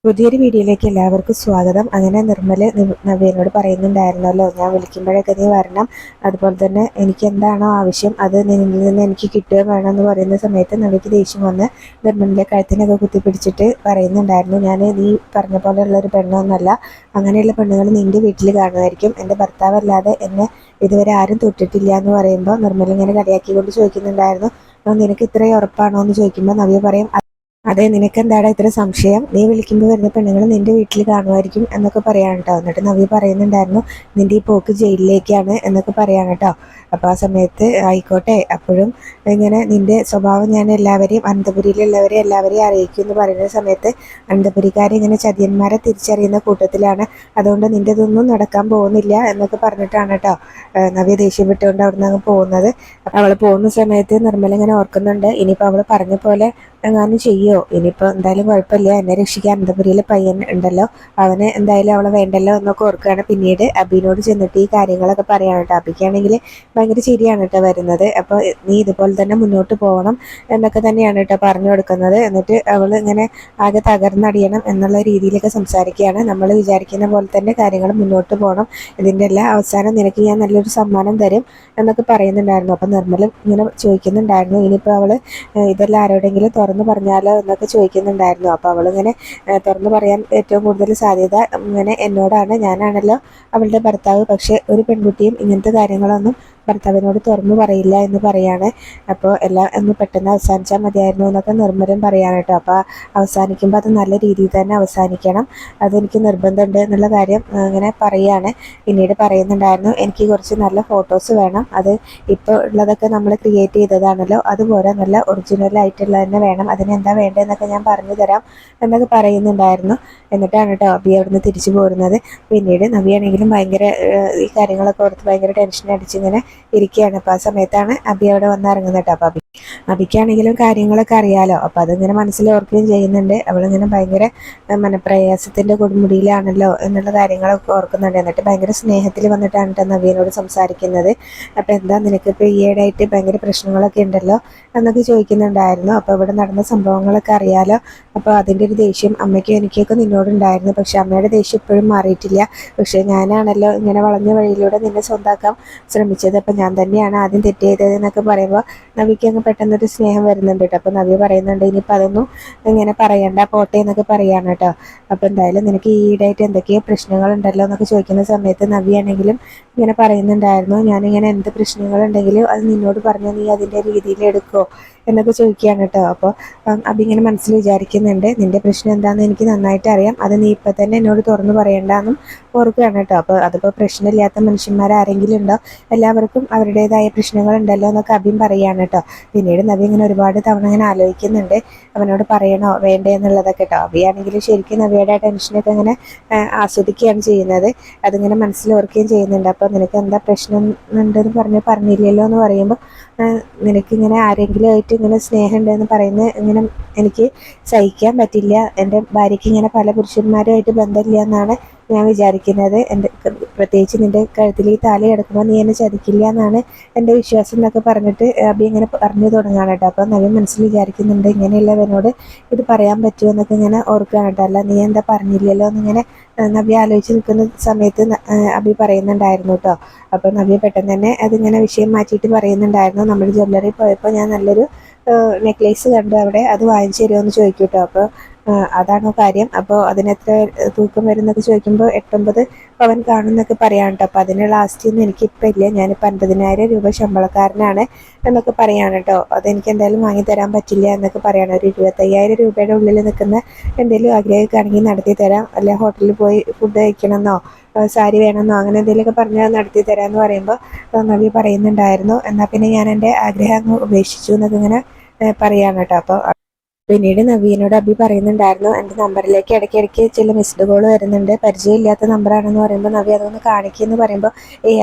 പുതിയൊരു വീഡിയോയിലേക്ക് എല്ലാവർക്കും സ്വാഗതം. അങ്ങനെ നിർമ്മല് നവ്യനോട് പറയുന്നുണ്ടായിരുന്നല്ലോ, ഞാൻ വിളിക്കുമ്പോഴൊക്കെ നീ വരണം, അതുപോലെ തന്നെ എനിക്ക് എന്താണോ ആവശ്യം അത് നിന്നിൽ നിന്ന് എനിക്ക് കിട്ടുകയും വേണം എന്ന് പറയുന്ന സമയത്ത് നവ്യക്ക് ദേഷ്യം വന്ന് നിർമ്മലിൻ്റെ കഴുത്തിനൊക്കെ കുത്തിപ്പിടിച്ചിട്ട് പറയുന്നുണ്ടായിരുന്നു, ഞാൻ നീ പറഞ്ഞ പോലെയുള്ള ഒരു പെണ്ണൊന്നല്ല, അങ്ങനെയുള്ള പെണ്ണുങ്ങൾ നിൻ്റെ വീട്ടിൽ കാണുമായിരിക്കും, എൻ്റെ ഭർത്താവല്ലാതെ എന്നെ ഇതുവരെ ആരും തൊട്ടിട്ടില്ല എന്ന് പറയുമ്പോൾ നിർമ്മൽ ഇങ്ങനെ കളിയാക്കിക്കൊണ്ട് ചോദിക്കുന്നുണ്ടായിരുന്നു, നിനക്ക് ഇത്രയും ഉറപ്പാണോ എന്ന് ചോദിക്കുമ്പോൾ നവ്യ പറയും, അതെ, നിനക്കെന്താടാ ഇത്ര സംശയം, നീ വിളിക്കുമ്പോൾ വരുന്ന പെണ്ണുങ്ങൾ നിന്റെ വീട്ടിൽ കാണുമായിരിക്കും എന്നൊക്കെ പറയാൻ കേട്ടോ. എന്നിട്ട് നവ്യ പറയുന്നുണ്ടായിരുന്നു, നിന്റെ ഈ പോക്ക് ജയിലിലേക്കാണ് എന്നൊക്കെ പറയാൻ കേട്ടോ. അപ്പോൾ ആ സമയത്ത് ആയിക്കോട്ടെ, അപ്പോഴും ഇങ്ങനെ നിന്റെ സ്വഭാവം ഞാൻ എല്ലാവരെയും അനന്തപുരിയിലുള്ളവരെ എല്ലാവരെയും അറിയിക്കും എന്ന് പറയുന്ന സമയത്ത് അനന്തപുരിക്കാരെ ഇങ്ങനെ ചതിയന്മാരെ തിരിച്ചറിയുന്ന കൂട്ടത്തിലാണ്, അതുകൊണ്ട് നിന്റെ ഇതൊന്നും നടക്കാൻ പോകുന്നില്ല എന്നൊക്കെ പറഞ്ഞിട്ടാണ് കേട്ടോ നവ്യ ദേഷ്യപ്പെട്ടുകൊണ്ട് അവിടെ നിന്ന് പോകുന്നത്. അവൾ പോകുന്ന സമയത്ത് നിർമ്മല ഇങ്ങനെ ഓർക്കുന്നുണ്ട്, ഇനിയിപ്പോൾ അവൾ പറഞ്ഞ പോലെ എങ്ങാനും ചെയ്യോ, ഇനിയിപ്പോൾ എന്തായാലും കുഴപ്പമില്ല, എന്നെ രക്ഷിക്കാൻ അനന്തപുരിയിലെ പയ്യൻ ഉണ്ടല്ലോ, അവന് എന്തായാലും അവളെ വേണ്ടല്ലോ എന്നൊക്കെ ഓർക്കുകയാണ്. പിന്നീട് അബിനോട് ചെന്നിട്ട് ഈ കാര്യങ്ങളൊക്കെ പറയാൻ കേട്ടോ. അബിക്കാണെങ്കിൽ ഭയങ്കര ചിരിയാണ് കേട്ടോ വരുന്നത്. അപ്പോൾ നീ ഇതുപോലെ തന്നെ മുന്നോട്ട് പോകണം എന്നൊക്കെ തന്നെയാണ് കേട്ടോ പറഞ്ഞു കൊടുക്കുന്നത്. എന്നിട്ട് അവൾ ഇങ്ങനെ ആകെ തകർന്നടിയണം എന്നുള്ള രീതിയിലൊക്കെ സംസാരിക്കുകയാണ്. നമ്മൾ വിചാരിക്കുന്ന പോലെ തന്നെ കാര്യങ്ങൾ മുന്നോട്ട് പോകണം, ഇതിൻ്റെ എല്ലാം അവസാനം നിനക്ക് ഞാൻ നല്ലൊരു സമ്മാനം തരും എന്നൊക്കെ പറയുന്നുണ്ടായിരുന്നു. അപ്പം നിർമ്മല ഇങ്ങനെ ചോദിക്കുന്നുണ്ടായിരുന്നു, ഇനിയിപ്പോൾ അവൾ ഇതെല്ലാം ആരോടെങ്കിലും തുറന്നു പറഞ്ഞാലോ എന്നൊക്കെ ചോദിക്കുന്നുണ്ടായിരുന്നു. അപ്പോൾ അവളിങ്ങനെ തുറന്നു പറയാൻ ഏറ്റവും കൂടുതൽ സാധ്യത ഇങ്ങനെ എന്നോടാണ്, ഞാനാണല്ലോ അവളുടെ ഭർത്താവ്, പക്ഷേ ഒരു പെൺകുട്ടിയും ഇങ്ങനത്തെ കാര്യങ്ങളൊന്നും ഭർത്താവിനോട് തുറന്നു പറയില്ല എന്ന് പറയാണ്. അപ്പോൾ എല്ലാം ഒന്ന് പെട്ടെന്ന് അവസാനിച്ചാൽ മതിയായിരുന്നു എന്നൊക്കെ നിർമ്മലം പറയാണ് കേട്ടോ. അപ്പോൾ അവസാനിക്കുമ്പോൾ അത് നല്ല രീതിയിൽ തന്നെ അവസാനിക്കണം, അതെനിക്ക് നിർബന്ധമുണ്ട് എന്നുള്ള കാര്യം ഇങ്ങനെ പറയുകയാണ്. പിന്നീട് പറയുന്നുണ്ടായിരുന്നു, എനിക്ക് കുറച്ച് നല്ല ഫോട്ടോസ് വേണം, അത് ഇപ്പോൾ ഉള്ളതൊക്കെ നമ്മൾ ക്രിയേറ്റ് ചെയ്തതാണല്ലോ, അതുപോലെ നല്ല ഒറിജിനൽ ആയിട്ടുള്ള തന്നെ വേണം, അതിനെന്താ വേണ്ടതെന്നൊക്കെ ഞാൻ പറഞ്ഞു തരാം എന്നൊക്കെ പറയുന്നുണ്ടായിരുന്നു. എന്നിട്ടാണ് കേട്ടോ അബി അവിടുന്ന് തിരിച്ചു പോരുന്നത്. പിന്നീട് നവ്യാണെങ്കിലും ഭയങ്കര ഈ കാര്യങ്ങളൊക്കെ ഓർത്ത് ഭയങ്കര ടെൻഷൻ അടിച്ചിങ്ങനെ ഇരിക്കുകയാണ്. അപ്പോൾ ആ സമയത്താണ് അബി അവിടെ വന്നിറങ്ങുന്നത് കേട്ടോ. അപ്പോൾ അബിക്കാണെങ്കിലും കാര്യങ്ങളൊക്കെ അറിയാലോ, അപ്പോൾ അതിങ്ങനെ മനസ്സിൽ ഓർക്കുകയും ചെയ്യുന്നുണ്ട്. അവളിങ്ങനെ ഭയങ്കര മനപ്രയാസത്തിൻ്റെ കൊടുമുടിയിലാണല്ലോ എന്നുള്ള കാര്യങ്ങളൊക്കെ ഓർക്കുന്നുണ്ട്. എന്നിട്ട് ഭയങ്കര സ്നേഹത്തിൽ വന്നിട്ടാണ് കേട്ടോ നവ്യനോട് സംസാരിക്കുന്നത്. അപ്പോൾ എന്താ നിനക്കിപ്പോൾ ഈയിടെയായിട്ട് ഭയങ്കര പ്രശ്നങ്ങളൊക്കെ ഉണ്ടല്ലോ എന്നൊക്കെ ചോദിക്കുന്നുണ്ടായിരുന്നു. അപ്പോൾ ഇവിടെ നടന്ന സംഭവങ്ങളൊക്കെ അറിയാലോ, അപ്പോൾ അതിൻ്റെ ഒരു ദേഷ്യം അമ്മയ്ക്കും എനിക്കൊക്കെ നിന്നോടുണ്ടായിരുന്നു, പക്ഷേ അമ്മയുടെ ദേഷ്യം ഇപ്പോഴും മാറിയിട്ടില്ല, പക്ഷേ ഞാനാണല്ലോ ഇങ്ങനെ വളഞ്ഞ വഴിയിലൂടെ നിന്നെ സ്വന്തമാക്കാൻ ശ്രമിച്ചത്, അപ്പോൾ ഞാൻ തന്നെയാണ് ആദ്യം തെറ്റ് ചെയ്തത് എന്നൊക്കെ പറയുമ്പോൾ നവിക്ക് അങ്ങ് പെട്ടെന്നൊരു സ്നേഹം വരുന്നുണ്ട് കേട്ടോ. അപ്പോൾ നവി പറയുന്നുണ്ട്, ഇനിയിപ്പോൾ അതൊന്നും ഇങ്ങനെ പറയണ്ട, പോട്ടെ എന്നൊക്കെ പറയാണ് കേട്ടോ. അപ്പോൾ എന്തായാലും നിനക്ക് ഈയിടെയായിട്ട് എന്തൊക്കെയോ പ്രശ്നങ്ങളുണ്ടല്ലോ എന്നൊക്കെ ചോദിക്കുന്ന സമയത്ത് നവിയാണെങ്കിലും ഇങ്ങനെ പറയുന്നുണ്ടായിരുന്നു, ഞാനിങ്ങനെ എന്ത് പ്രശ്നങ്ങളുണ്ടെങ്കിലും അത് നിന്നോട് പറഞ്ഞാൽ നീ അതിൻ്റെ രീതിയിൽ എടുക്കുമോ എന്നൊക്കെ ചോദിക്കുകയാണ് കേട്ടോ. അപ്പോൾ അബി ഇങ്ങനെ മനസ്സിൽ വിചാരിക്കുന്നുണ്ട്, നിൻ്റെ പ്രശ്നം എന്താണെന്ന് എനിക്ക് നന്നായിട്ട് അറിയാം, അത് നീ ഇപ്പം തന്നെ എന്നോട് തുറന്നു പറയണ്ടെന്നും ഓർക്കുകയാണ് കേട്ടോ. അപ്പോൾ അതിപ്പോൾ പ്രശ്നമില്ലാത്ത മനുഷ്യന്മാരാരെങ്കിലും ഉണ്ടോ, എല്ലാവർക്കും അവരുടേതായ പ്രശ്നങ്ങളുണ്ടല്ലോ എന്നൊക്കെ അബിയും പറയുകയാണ് കേട്ടോ. പിന്നീട് നബി ഇങ്ങനെ ഒരുപാട് തവണ ഇങ്ങനെ ആലോചിക്കുന്നുണ്ട്, അവനോട് പറയണോ വേണ്ടേ എന്നുള്ളതൊക്കെ കേട്ടോ. അബിയാണെങ്കിൽ ശരിക്കും നബിയുടെ ടെൻഷനൊക്കെ ഇങ്ങനെ ആസ്വദിക്കുകയാണ് ചെയ്യുന്നത്, അതിങ്ങനെ മനസ്സിൽ ഓർക്കുകയും ചെയ്യുന്നുണ്ട്. അപ്പോൾ നിനക്ക് എന്താ പ്രശ്നം ഉണ്ടെന്ന് പറഞ്ഞില്ലല്ലോ എന്ന് പറയുമ്പോൾ നിനക്കിങ്ങനെ ആരെങ്കിലും ആയിട്ട് ഇങ്ങനെ സ്നേഹമുണ്ടെന്ന് പറയുന്നത് ഇങ്ങനെ എനിക്ക് സഹിക്കാൻ പറ്റില്ല, എൻ്റെ ഭാര്യയ്ക്ക് ഇങ്ങനെ പല പുരുഷന്മാരുമായിട്ട് ബന്ധമില്ല എന്നാണ് ഞാൻ വിചാരിക്കുന്നത്, എൻ്റെ പ്രത്യേകിച്ച് നിൻ്റെ കഴുത്തിൽ ഈ താലി കിടക്കുമ്പോൾ നീ എന്നെ ചതിക്കില്ല എന്നാണ് എൻ്റെ വിശ്വാസം എന്നൊക്കെ പറഞ്ഞിട്ട് അബി ഇങ്ങനെ പറഞ്ഞു തുടങ്ങുകയാണ് കേട്ടോ. അപ്പോൾ നവ്യ മനസ്സിൽ വിചാരിക്കുന്നുണ്ട്, ഇങ്ങനെയുള്ളവനോട് ഇത് പറയാൻ പറ്റുമോ എന്നൊക്കെ ഇങ്ങനെ ഓർക്കുകയാണ് കേട്ടോ. അല്ല നീ എന്താ പറഞ്ഞില്ലല്ലോ എന്നിങ്ങനെ നവ്യ ആലോചിച്ച് നിൽക്കുന്ന സമയത്ത് അബി പറയുന്നുണ്ടായിരുന്നു കേട്ടോ. അപ്പോൾ നവ്യ പെട്ടെന്ന് തന്നെ അതിങ്ങനെ വിഷയം മാറ്റിയിട്ട് പറയുന്നുണ്ടായിരുന്നു, നമ്മൾ ജ്വല്ലറി പോയപ്പോൾ ഞാൻ നല്ലൊരു നെക്ലേസ് കണ്ടു അവിടെ, അത് വാങ്ങിച്ചു തരുമോ എന്ന് ചോദിക്കും കേട്ടോ. അപ്പോൾ അതാണോ കാര്യം, അപ്പോൾ അതിനെത്ര തൂക്കം വരുന്നൊക്കെ ചോദിക്കുമ്പോൾ 8-9 പവൻ കാണുമെന്നൊക്കെ പറയാം കേട്ടോ. അപ്പോൾ അതിനുള്ള ആസ്തിയൊന്നും എനിക്കിപ്പോൾ ഇല്ല, ഞാനിപ്പോൾ 50,000 രൂപ ശമ്പളക്കാരനാണ് എന്നൊക്കെ പറയാണ് കേട്ടോ. അതെനിക്ക് എന്തായാലും വാങ്ങിത്തരാൻ പറ്റില്ല എന്നൊക്കെ പറയാണ്. ഒരു 25,000 രൂപയുടെ ഉള്ളിൽ നിൽക്കുന്ന എന്തെങ്കിലും ആഗ്രഹിക്കുകയാണെങ്കിൽ നടത്തി തരാം, അല്ലെ ഹോട്ടലിൽ പോയി ഫുഡ് കഴിക്കണമെന്നോ സാരി വേണമെന്നോ അങ്ങനെ എന്തെങ്കിലുമൊക്കെ പറഞ്ഞാൽ നടത്തി തരാമെന്ന് പറയുമ്പോൾ നവി പറയുന്നുണ്ടായിരുന്നു, എന്നാൽ പിന്നെ ഞാൻ എൻ്റെ ആഗ്രഹം അങ്ങ് ഉപേക്ഷിച്ചു എന്നൊക്കെ ഇങ്ങനെ പറയാണ് കേട്ടോ. അപ്പോൾ പിന്നീട് നവീനോട് അബി പറയുന്നുണ്ടായിരുന്നു, എൻ്റെ നമ്പറിലേക്ക് ഇടയ്ക്കിടയ്ക്ക് ചില മിസ്ഡ് കോൾ വരുന്നുണ്ട്, പരിചയമില്ലാത്ത നമ്പറാണെന്ന് പറയുമ്പോൾ നവി അതൊന്ന് കാണിക്കുമെന്ന് പറയുമ്പോൾ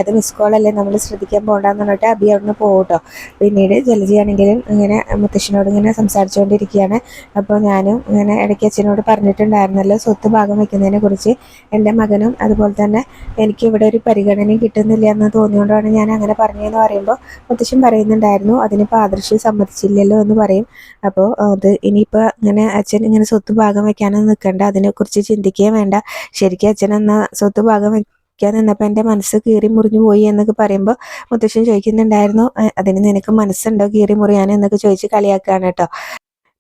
അത് മിസ് കോൾ അല്ലേ, നമ്മൾ ശ്രദ്ധിക്കാൻ പോകണ്ടെന്ന് പറഞ്ഞിട്ട് അബി അവിടുന്ന് പോകട്ടോ. പിന്നീട് ജലജിയാണെങ്കിലും ഇങ്ങനെ മുത്തശ്ശനോട് ഇങ്ങനെ സംസാരിച്ചുകൊണ്ടിരിക്കുകയാണ്. അപ്പോൾ ഞാനും ഇങ്ങനെ ഇടയ്ക്ക് അച്ഛനോട് പറഞ്ഞിട്ടുണ്ടായിരുന്നല്ലോ സ്വത്ത് ഭാഗം വയ്ക്കുന്നതിനെ കുറിച്ച്, എൻ്റെ മകനും അതുപോലെ തന്നെ എനിക്ക് ഇവിടെ ഒരു പരിഗണനയും കിട്ടുന്നില്ല എന്ന് തോന്നിയോണ്ടാണ് ഞാൻ അങ്ങനെ പറഞ്ഞതെന്ന് പറയുമ്പോൾ മുത്തശ്ശൻ പറയുന്നുണ്ടായിരുന്നു, അതിനിപ്പോൾ ആദർശ് സമ്മതിച്ചില്ലല്ലോ എന്ന് പറയും. അപ്പോൾ അത് ഇനിയിപ്പോൾ ഇങ്ങനെ അച്ഛൻ ഇങ്ങനെ സ്വത്ത് ഭാഗം വെക്കാനൊന്നും നിൽക്കണ്ട, അതിനെക്കുറിച്ച് ചിന്തിക്കുകയും വേണ്ട. ശരിക്കും അച്ഛൻ എന്നാ സ്വത്ത് ഭാഗം വെക്കാൻ നിന്നപ്പോൾ എൻ്റെ മനസ്സ് കീറി മുറിഞ്ഞു പോയി എന്നൊക്കെ പറയുമ്പോൾ മുത്തശ്ശൻ ചോദിക്കുന്നുണ്ടായിരുന്നു, അതിന് നിനക്ക് മനസ്സുണ്ടോ കീറി മുറിയാൻ എന്നൊക്കെ ചോദിച്ച് കളിയാക്കുകയാണ് കേട്ടോ.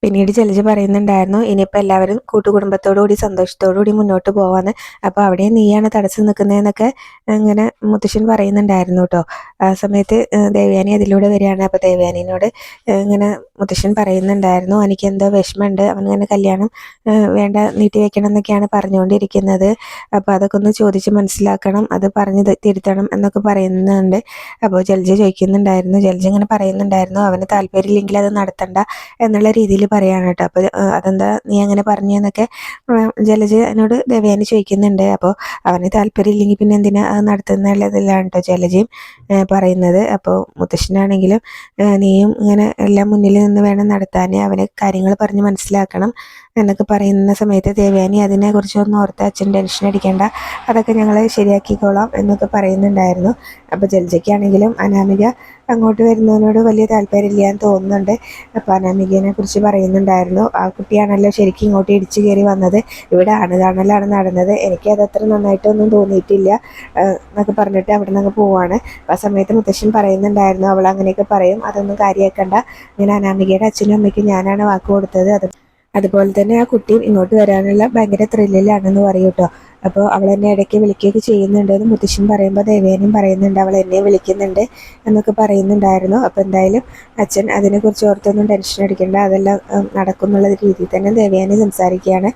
പിന്നീട് ജലജ പറയുന്നുണ്ടായിരുന്നു, ഇനിയിപ്പോൾ എല്ലാവരും കൂട്ടുകുടുംബത്തോടുകൂടി സന്തോഷത്തോടുകൂടി മുന്നോട്ട് പോവാന്ന്. അപ്പോൾ അവിടെ നീയാണ് തടസ്സം നിൽക്കുന്നതെന്നൊക്കെ ഇങ്ങനെ മുത്തശ്ശൻ പറയുന്നുണ്ടായിരുന്നു കേട്ടോ. ആ സമയത്ത് ദേവയാനി അതിലൂടെ വരികയാണ്. അപ്പോൾ ദേവയാനിനോട് ഇങ്ങനെ മുത്തശ്ശൻ പറയുന്നുണ്ടായിരുന്നു, എനിക്ക് എന്തോ വിഷമമുണ്ട്, അവനിങ്ങനെ കല്യാണം വേണ്ട നീട്ടി വെക്കണം എന്നൊക്കെയാണ് പറഞ്ഞുകൊണ്ടിരിക്കുന്നത്. അപ്പോൾ അതൊക്കെ ഒന്ന് ചോദിച്ച് മനസ്സിലാക്കണം, അത് പറഞ്ഞ് തിരുത്തണം എന്നൊക്കെ പറയുന്നുണ്ട്. അപ്പോൾ ജലജ ചോദിക്കുന്നുണ്ടായിരുന്നു, ജലജ ഇങ്ങനെ പറയുന്നുണ്ടായിരുന്നു, അവന് താല്പര്യമില്ലെങ്കിൽ അത് നടത്തണ്ട എന്നുള്ള രീതിയിൽ പറയാണ് കേട്ടോ. അപ്പോൾ അതെന്താ നീ അങ്ങനെ പറഞ്ഞതെന്നൊക്കെ ജലജ എന്നോട് ദേവയാനി ചോദിക്കുന്നുണ്ട്. അപ്പോൾ അവന് താല്പര്യമില്ലെങ്കിൽ പിന്നെ എന്തിനാ അത് നടത്തുന്നുള്ളതിലാണ് കേട്ടോ ജലജയും പറയുന്നത്. അപ്പോൾ മുത്തശ്ശനാണെങ്കിലും നീയും ഇങ്ങനെ എല്ലാം മുന്നിൽ നിന്ന് വേണം നടത്താൻ, അവനെ കാര്യങ്ങൾ പറഞ്ഞ് മനസ്സിലാക്കണം എന്നൊക്കെ പറയുന്ന സമയത്ത് ദേവയാനി അതിനെക്കുറിച്ചൊന്നും ഓർത്ത് അച്ഛൻ ടെൻഷൻ അടിക്കേണ്ട, അതൊക്കെ ഞങ്ങൾ ശരിയാക്കിക്കോളാം എന്നൊക്കെ പറയുന്നുണ്ടായിരുന്നു. അപ്പോൾ ജലജയ്ക്കാണെങ്കിലും അനാമിക അങ്ങോട്ട് വരുന്നതിനോട് വലിയ താല്പര്യമില്ല എന്ന് തോന്നുന്നുണ്ട്. അപ്പോൾ അനാമികനെ കുറിച്ച് പറയുന്നുണ്ടായിരുന്നു, ആ കുട്ടിയാണല്ലോ ശരിക്കും ഇങ്ങോട്ട് ഇടിച്ചു കയറി വന്നത്, ഇവിടെ ആണ് കാണലാണ് നടന്നത്, എനിക്കത് അത്ര നന്നായിട്ടൊന്നും തോന്നിയിട്ടില്ല എന്നൊക്കെ പറഞ്ഞിട്ട് അവിടെ നിന്ന് അങ്ങ് പോവാണ്. ആ സമയത്ത് മുത്തശ്ശൻ പറയുന്നുണ്ടായിരുന്നു, അവൾ അങ്ങനെയൊക്കെ പറയും, അതൊന്നും കാര്യമാക്കണ്ട, ഇങ്ങനെ അനാമികയുടെ അച്ഛനും അമ്മയ്ക്കും ഞാനാണ് വാക്ക് കൊടുത്തത്, അതുപോലെ തന്നെ ആ കുട്ടിയും ഇങ്ങോട്ട് വരാനുള്ള ഭയങ്കര ത്രില്ലിലാണെന്ന് പറയും കേട്ടോ. അപ്പോൾ അവൾ എന്നെ ഇടയ്ക്ക് വിളിക്കുകയൊക്കെ ചെയ്യുന്നുണ്ടെന്ന് മുത്തശ്ശൻ പറയുമ്പോൾ ദേവയാനിയും പറയുന്നുണ്ട്, അവൾ എന്നെ വിളിക്കുന്നുണ്ട് എന്നൊക്കെ പറയുന്നുണ്ടായിരുന്നു. അപ്പോൾ എന്തായാലും അച്ഛൻ അതിനെക്കുറിച്ച് ഓർത്തൊന്നും ടെൻഷൻ അടിക്കേണ്ട, അതെല്ലാം നടക്കും എന്നുള്ള രീതിയിൽ തന്നെ ദേവയാനി സംസാരിക്കുകയാണ്.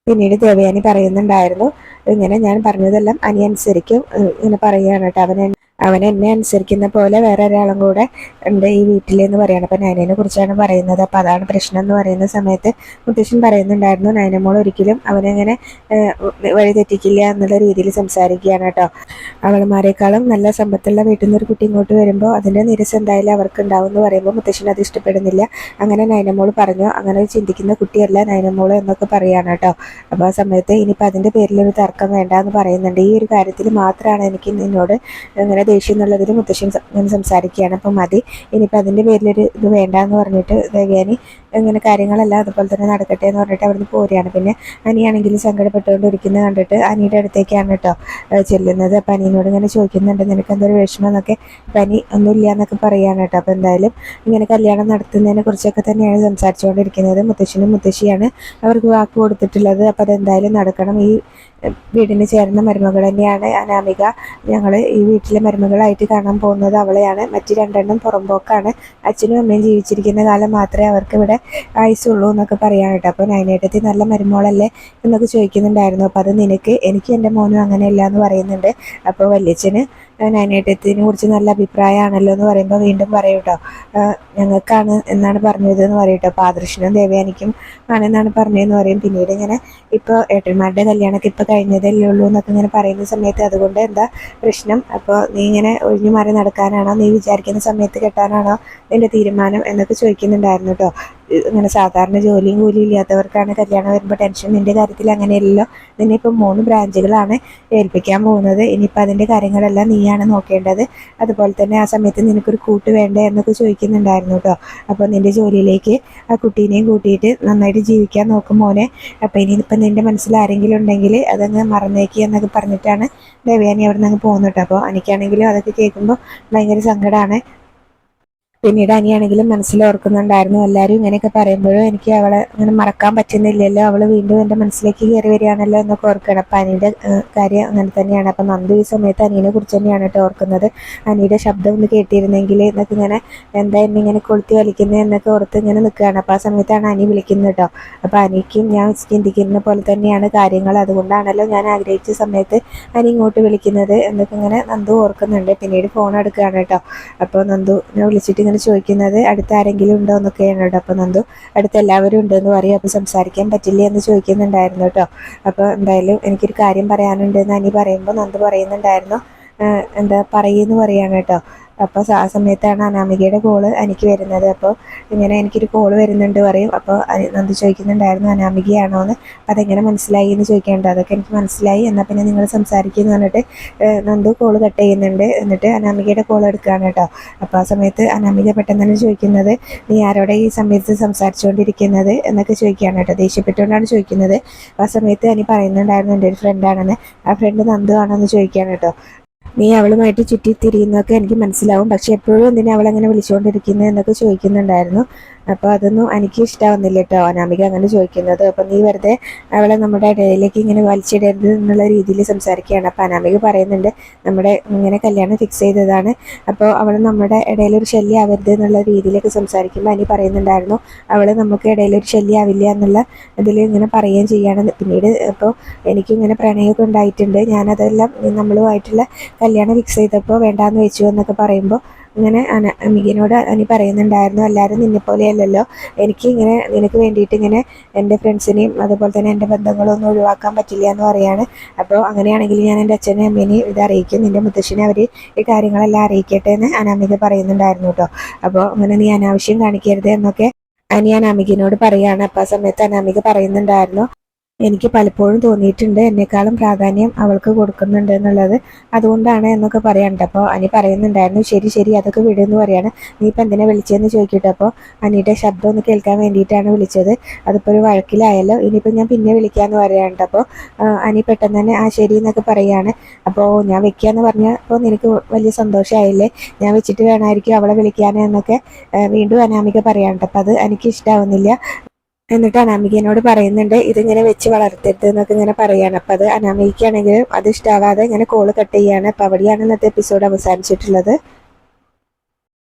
പിന്നീട് ദേവയാനി പറയുന്നുണ്ടായിരുന്നു, ഇങ്ങനെ ഞാൻ പറഞ്ഞതെല്ലാം അനുസരിക്കും ഇങ്ങനെ പറയുകയാണ് കേട്ടോ. അവൻ എന്നെ അനുസരിക്കുന്ന പോലെ വേറെ ഒരാളും കൂടെ ഉണ്ട് ഈ വീട്ടിലെന്ന് പറയണം. അപ്പം നയനയെ കുറിച്ചാണ് പറയുന്നത്. അപ്പം അതാണ് പ്രശ്നം എന്ന് പറയുന്ന സമയത്ത് മുത്തശ്ശൻ പറയുന്നുണ്ടായിരുന്നു, നയനമോൾ ഒരിക്കലും അവനെങ്ങനെ വഴിതെറ്റിക്കില്ല എന്നുള്ള രീതിയിൽ സംസാരിക്കുകയാണ് കേട്ടോ. അവൾമാരെക്കാളും നല്ല സമ്പത്തുള്ള വീട്ടിൽ നിന്ന് ഒരു കുട്ടി ഇങ്ങോട്ട് വരുമ്പോൾ അതിൻ്റെ നിരസ് എന്തായാലും അവർക്ക് ഉണ്ടാവും എന്ന് പറയുമ്പോൾ മുത്തശ്ശൻ അത് ഇഷ്ടപ്പെടുന്നില്ല. അങ്ങനെ നയനമോൾ പറഞ്ഞു, അങ്ങനെ ചിന്തിക്കുന്ന കുട്ടിയല്ല നയനമോൾ എന്നൊക്കെ പറയുകയാണ് കേട്ടോ. അപ്പോൾ ആ സമയത്ത് ഇനിയിപ്പോൾ അതിൻ്റെ പേരിലൊരു തർക്കം വേണ്ട എന്ന് പറയുന്നുണ്ട്. ഈ ഒരു കാര്യത്തിൽ മാത്രമാണ് എനിക്ക് നിന്നോട് അങ്ങനെ ദേഷ്യം എന്നുള്ളതിൽ മുത്തശ്ശൻ സംസാരിക്കുകയാണ്. അപ്പം മതി, ഇനിയിപ്പോൾ അതിൻ്റെ പേരിലൊരു ഇത് വേണ്ട എന്ന് പറഞ്ഞിട്ട് ദേവയാനി ഇങ്ങനെ കാര്യങ്ങളെല്ലാം അതുപോലെ തന്നെ നടക്കട്ടെ എന്ന് പറഞ്ഞിട്ട് അവിടുന്ന് പോരുകയാണ്. പിന്നെ അനിയാണെങ്കിലും സങ്കടപ്പെട്ടുകൊണ്ടിരിക്കുന്നത് കണ്ടിട്ട് അനിയുടെ അടുത്തേക്കാണ് കേട്ടോ ചെല്ലുന്നത്. അപ്പം അനിയനോട് ഇങ്ങനെ ചോദിക്കുന്നുണ്ട്, നിനക്ക് എന്തൊരു വിഷമം എന്നൊക്കെ. അപ്പം അനി ഒന്നുമില്ല എന്നൊക്കെ പറയുകയാണ് കേട്ടോ. അപ്പോൾ എന്തായാലും ഇങ്ങനെ കല്യാണം നടത്തുന്നതിനെ കുറിച്ചൊക്കെ തന്നെയാണ് സംസാരിച്ചുകൊണ്ടിരിക്കുന്നത്. മുത്തശ്ശനും മുത്തശ്ശിയാണ് അവർക്ക് വാക്ക് കൊടുത്തിട്ടുള്ളത്. അപ്പോൾ അതെന്തായാലും നടക്കണം. ഈ വീടിന് ചേർന്ന മരുമകൾ തന്നെയാണ് അനാമിക. ഞങ്ങൾ ഈ വീട്ടിലെ മരുമകളായിട്ട് കാണാൻ പോകുന്നത് അവളെയാണ്. മറ്റ് രണ്ടെണ്ണം പുറമ്പോക്കാണ്. അച്ഛനും അമ്മയും ജീവിച്ചിരിക്കുന്ന കാലം മാത്രമേ അവർക്ക് ഇവിടെ ആയുസുള്ളൂ എന്നൊക്കെ പറയാൻ കേട്ടോ. അപ്പോൾ നയനേട്ടത്തി നല്ല മരുമോളല്ലേ എന്നൊക്കെ ചോദിക്കുന്നുണ്ടായിരുന്നു. അപ്പോൾ അത് നിനക്ക്, എനിക്ക് എൻ്റെ മോനും അങ്ങനെയല്ല എന്ന് പറയുന്നുണ്ട്. അപ്പോൾ വല്യച്ഛന് നയനേട്ടത്തിനെ കുറിച്ച് നല്ല അഭിപ്രായമാണല്ലോ എന്ന് പറയുമ്പോൾ വീണ്ടും പറയും കേട്ടോ, ഞങ്ങൾക്കാണ് എന്നാണ് പറഞ്ഞത് എന്ന് പറയും കേട്ടോ. അപ്പോൾ ആദർശനും ദേവയാനിക്കും ആണെന്നാണ് പറഞ്ഞതെന്ന് പറയും. പിന്നീട് ഇങ്ങനെ ഇപ്പോൾ ഏട്ടന്മാരുടെ കല്യാണമൊക്കെ ഇപ്പോൾ കഴിഞ്ഞതല്ലേ ഉള്ളൂ എന്നൊക്കെ ഇങ്ങനെ പറയുന്ന സമയത്ത് അതുകൊണ്ട് എന്താ പ്രശ്നം, അപ്പോൾ നീ ഇങ്ങനെ ഒഴിഞ്ഞു മാറി നടക്കാനാണോ, നീ വിചാരിക്കുന്ന സമയത്ത് കെട്ടാനാണോ നിൻ്റെ തീരുമാനം എന്നൊക്കെ ചോദിക്കുന്നുണ്ടായിരുന്നു കേട്ടോ. ഇങ്ങനെ സാധാരണ ജോലിയും കൂലിയും ഇല്ലാത്തവർക്കാണ് കല്യാണം വരുമ്പോൾ ടെൻഷൻ, നിൻ്റെ കാര്യത്തിൽ അങ്ങനെയല്ലല്ലോ, നിന്നെ ഇപ്പം 3 ബ്രാഞ്ചുകളാണ് ഏൽപ്പിക്കാൻ പോകുന്നത്, ഇനിയിപ്പോൾ അതിൻ്റെ കാര്യങ്ങളെല്ലാം നീയാണ് നോക്കേണ്ടത്, അതുപോലെ തന്നെ ആ സമയത്ത് നിനക്കൊരു കൂട്ട് വേണ്ടേ എന്നൊക്കെ ചോദിക്കുന്നുണ്ടായിരുന്നു കേട്ടോ. അപ്പോൾ നിൻ്റെ ജോലിയിലേക്ക് ആ കുട്ടീനെയും കൂട്ടിയിട്ട് നന്നായിട്ട് ജീവിക്കാൻ നോക്കും മോനെ, അപ്പോൾ ഇനിയിപ്പം നിൻ്റെ മനസ്സിൽ ആരെങ്കിലും ഉണ്ടെങ്കിൽ അതങ്ങ് മറന്നേക്കുക എന്നൊക്കെ പറഞ്ഞിട്ടാണ് ദേവയാനി അവിടെ നിന്ന് അങ്ങ് പോകുന്നു കേട്ടോ. അപ്പോൾ എനിക്കാണെങ്കിലും അതൊക്കെ കേൾക്കുമ്പോൾ ഭയങ്കര സങ്കടമാണ്. പിന്നീട് അനിയാണെങ്കിലും മനസ്സിൽ ഓർക്കുന്നുണ്ടായിരുന്നു, എല്ലാവരും ഇങ്ങനെയൊക്കെ പറയുമ്പോഴും എനിക്ക് അവളെ അങ്ങനെ മറക്കാൻ പറ്റുന്നില്ലല്ലോ, അവൾ വീണ്ടും എൻ്റെ മനസ്സിലേക്ക് കയറി വരികയാണല്ലോ എന്നൊക്കെ ഓർക്കണം. അപ്പം അനിയുടെ കാര്യം അങ്ങനെ തന്നെയാണ്. അപ്പം നന്ദു ഈ സമയത്ത് അനിയനെ കുറിച്ച് തന്നെയാണ് കേട്ടോ ഓർക്കുന്നത്. അനിയുടെ ശബ്ദം ഒന്ന് കേട്ടിരുന്നെങ്കിൽ എന്നൊക്കെ ഇങ്ങനെ എന്താ എന്നെ ഇങ്ങനെ കൊളുത്തി വലിക്കുന്നത് എന്നൊക്കെ ഓർത്ത് ഇങ്ങനെ നിൽക്കുകയാണ്. അപ്പോൾ ആ സമയത്താണ് അനി വിളിക്കുന്നത് കേട്ടോ. അപ്പോൾ അനിക്കും ഞാൻ ചിന്തിക്കുന്ന പോലെ തന്നെയാണ് കാര്യങ്ങൾ, അതുകൊണ്ടാണല്ലോ ഞാൻ ആഗ്രഹിച്ച സമയത്ത് അനി ഇങ്ങോട്ട് വിളിക്കുന്നത് എന്നൊക്കെ ഇങ്ങനെ നന്ദു ഓർക്കുന്നുണ്ട്. പിന്നീട് ഫോൺ എടുക്കുകയാണ് കേട്ടോ. അപ്പോൾ നന്ദുനെ വിളിച്ചിട്ട് ഇങ്ങനെ ചോദിക്കുന്നത് അടുത്ത് ആരെങ്കിലും ഉണ്ടോ എന്നൊക്കെയാണ് കേട്ടോ. അപ്പോൾ നന്ദു അടുത്ത് എല്ലാവരും ഉണ്ടെന്ന് പറയും. അപ്പോൾ സംസാരിക്കാൻ പറ്റില്ല എന്ന് ചോദിക്കുന്നുണ്ടായിരുന്നു കേട്ടോ. അപ്പോൾ എന്തായാലും എനിക്കൊരു കാര്യം പറയാനുണ്ട് എന്ന് അനി പറയുമ്പോൾ നന്ദു പറയുന്നുണ്ടായിരുന്നു, എന്താ പറയുമെന്ന് പറയാണ് കേട്ടോ. അപ്പോൾ ആ സമയത്താണ് അനാമികയുടെ കോള് എനിക്ക് വരുന്നത്. അപ്പോൾ ഇങ്ങനെ എനിക്കൊരു കോള് വരുന്നുണ്ട് പറയും. അപ്പോൾ നന്ദു ചോദിക്കുന്നുണ്ടായിരുന്നു അനാമികയാണോ എന്ന്. അതെങ്ങനെ മനസ്സിലായി എന്ന് ചോദിക്കേണ്ടത്. അതൊക്കെ എനിക്ക് മനസ്സിലായി, എന്നാൽ പിന്നെ നിങ്ങൾ സംസാരിക്കുമെന്ന് പറഞ്ഞിട്ട് നന്ദു കോള് കട്ട് ചെയ്യുന്നുണ്ട്. എന്നിട്ട് അനാമികയുടെ കോൾ എടുക്കുകയാണ് കേട്ടോ. അപ്പോൾ ആ സമയത്ത് അനാമിക പെട്ടെന്ന് തന്നെ ചോദിക്കുന്നത്, നീ ആരോടെ ഈ സമയത്ത് സംസാരിച്ചുകൊണ്ടിരിക്കുന്നത് എന്നൊക്കെ ചോദിക്കുകയാണ് കേട്ടോ. ദേഷ്യപ്പെട്ടുകൊണ്ടാണ് ചോദിക്കുന്നത്. ആ സമയത്ത് അനി പറയുന്നുണ്ടായിരുന്നു എൻ്റെ ഒരു ഫ്രണ്ടാണെന്ന്. ആ ഫ്രണ്ട് നന്ദു ആണെന്ന് ചോദിക്കുകയാണ് കേട്ടോ. നീ അവളുമായിട്ട് ചുറ്റിത്തിരിയുന്നതൊക്കെ എനിക്ക് മനസ്സിലാവും, പക്ഷെ എപ്പോഴും എന്തിനാ അവളങ്ങനെ വിളിച്ചുകൊണ്ടിരിക്കുന്നത് എന്നൊക്കെ ചോദിക്കുന്നുണ്ടായിരുന്നു. അപ്പോൾ അതൊന്നും എനിക്ക് ഇഷ്ടമാവുന്നില്ല കേട്ടോ, അനാമിക അങ്ങനെ ചോദിക്കുന്നത്. അപ്പോൾ നീ വെറുതെ അവളെ നമ്മുടെ ഇടയിലേക്ക് ഇങ്ങനെ വലിച്ചിടരുത് എന്നുള്ള രീതിയിൽ സംസാരിക്കുകയാണ്. അപ്പോൾ അനാമിക പറയുന്നുണ്ട്, നമ്മുടെ ഇങ്ങനെ കല്യാണം ഫിക്സ് ചെയ്തതാണ്, അപ്പോൾ അവൾ നമ്മുടെ ഇടയിലൊരു ശല്യം ആവരുത് എന്നുള്ള രീതിയിലൊക്കെ സംസാരിക്കുമ്പോൾ അനി പറയുന്നുണ്ടായിരുന്നു അവൾ നമുക്ക് ഇടയിലൊരു ശല്യം ആവില്ല എന്നുള്ള ഇതിൽ ഇങ്ങനെ പറയുകയും ചെയ്യാണ്. പിന്നീട് അപ്പോൾ എനിക്കിങ്ങനെ പ്രണയമൊക്കെ ഉണ്ടായിട്ടുണ്ട്, ഞാനതെല്ലാം നമ്മളുമായിട്ടുള്ള കല്യാണം ഫിക്സ് ചെയ്തപ്പോൾ വേണ്ടാന്ന് വെച്ചു എന്നൊക്കെ പറയുമ്പോൾ ഇങ്ങനെ അനാമികനോട് അനി പറയുന്നുണ്ടായിരുന്നു, എല്ലാവരും നിന്നെപ്പോലെയല്ലല്ലോ, എനിക്ക് ഇങ്ങനെ നിനക്ക് വേണ്ടിയിട്ട് ഇങ്ങനെ എൻ്റെ ഫ്രണ്ട്സിനെയും അതുപോലെ തന്നെ എൻ്റെ ബന്ധങ്ങളൊന്നും ഒഴിവാക്കാൻ പറ്റില്ല എന്ന് പറയാണ്. അപ്പോൾ അങ്ങനെയാണെങ്കിൽ ഞാൻ എൻ്റെ അച്ഛനെയും അമ്മേനെയും ഇത് അറിയിക്കും, നിൻ്റെ മുത്തശ്ശിനെ അവർ ഈ കാര്യങ്ങളെല്ലാം അറിയിക്കട്ടെ എന്ന് അനാമിക പറയുന്നുണ്ടായിരുന്നു കേട്ടോ. അപ്പോൾ അങ്ങനെ നീ അനാവശ്യം കാണിക്കരുത് എന്നൊക്കെ അനി അനാമികനോട് പറയാണ്. അപ്പോൾ ആ സമയത്ത് അനാമിക പറയുന്നുണ്ടായിരുന്നു, എനിക്ക് പലപ്പോഴും തോന്നിയിട്ടുണ്ട് എന്നെക്കാളും പ്രാധാന്യം അവൾക്ക് കൊടുക്കുന്നുണ്ട് എന്നുള്ളത്, അതുകൊണ്ടാണ് എന്നൊക്കെ പറയാനുണ്ട്. അപ്പോൾ അനി പറയുന്നുണ്ടായിരുന്നു, ശരി ശരി അതൊക്കെ വിടുമെന്ന് പറയാണ്. നീ ഇപ്പം എന്തിനാ വിളിച്ചതെന്ന് ചോദിക്കട്ടെ. അപ്പോൾ അനിയുടെ ശബ്ദം ഒന്ന് കേൾക്കാൻ വേണ്ടിയിട്ടാണ് വിളിച്ചത്, അതിപ്പോൾ ഒരു വഴക്കിലായല്ലോ, ഇനിയിപ്പോൾ ഞാൻ പിന്നെ വിളിക്കാമെന്ന് പറയാനുണ്ട്. അപ്പോൾ അനി പെട്ടെന്ന് തന്നെ ആ ശരി എന്നൊക്കെ പറയുകയാണ്. അപ്പോൾ ഞാൻ വെക്കുകയെന്ന് പറഞ്ഞപ്പോൾ നിനക്ക് വലിയ സന്തോഷമായില്ലേ, ഞാൻ വെച്ചിട്ട് വേണമായിരിക്കും അവളെ വിളിക്കാൻ എന്നൊക്കെ വീണ്ടും അനാമിക പറയാനുണ്ട്. അപ്പോൾ അത് എനിക്ക് ഇഷ്ടമാവുന്നില്ല. എന്നിട്ട് അനാമികനോട് പറയുന്നുണ്ട്, ഇതിങ്ങനെ വെച്ച് വളർത്തരുത് എന്നൊക്കെ ഇങ്ങനെ പറയാണ്. അപ്പം അത് അനാമികയ്ക്കാണെങ്കിലും അത് ഇഷ്ടമാവാതെ ഇങ്ങനെ കോള് കട്ട് ചെയ്യാണ്. അപ്പം അവിടെയാണ് ഇന്നത്തെ എപ്പിസോഡ് അവസാനിച്ചിട്ടുള്ളത്.